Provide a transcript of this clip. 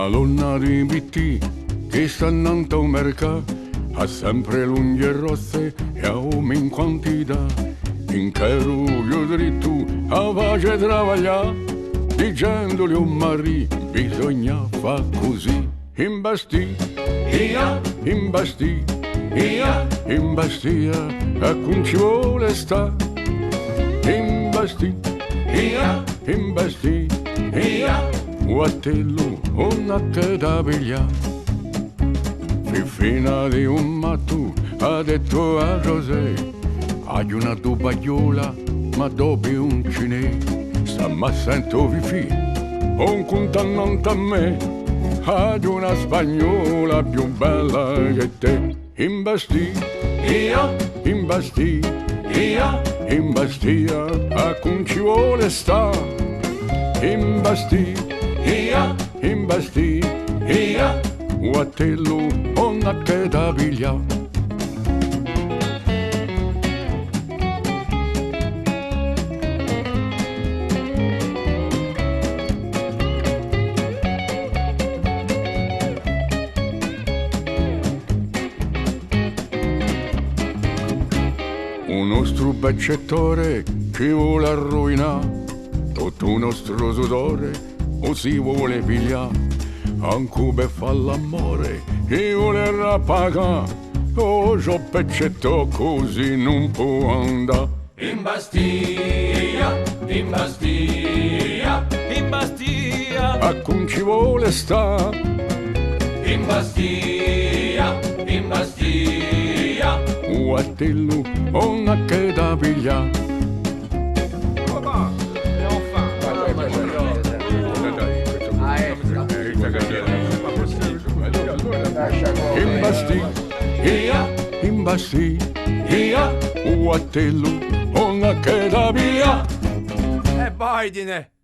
Una donna di BT che sta innanzi a un mercato, ha sempre lunghe rosse e a uomini in quantità. In caruglio dritto a pace travagliare, dicendogli un marì bisogna fa così. Imbastì, imbastì, imbastia, a cui ci vuole sta. Imbastì, imbastì, guatello una che da pigliare. Fina di un matto ha detto a José: hai una dubagliola ma dopo un cinè. Stamma sento Fifi, un contannante a me, hai una spagnola più bella che te. Imbastì, imbastì, imbastia, a cui ci vuole sta. Imbastì, imbastì, guatello una che da piglia. Un nostro beccettore che vuole arruinare tutto un nostro sudore o si vuole pigliare. Anche per fa l'amore che vuole rappagare, oh, c'ho peccetto così non può andare. Imbastia, imbastia, imbastia, A cui ci vuole sta. imbastia, imbastia. Guatello una che da piglia. Imbastì, imbastì, guatello una che da piglia. E vai, dine!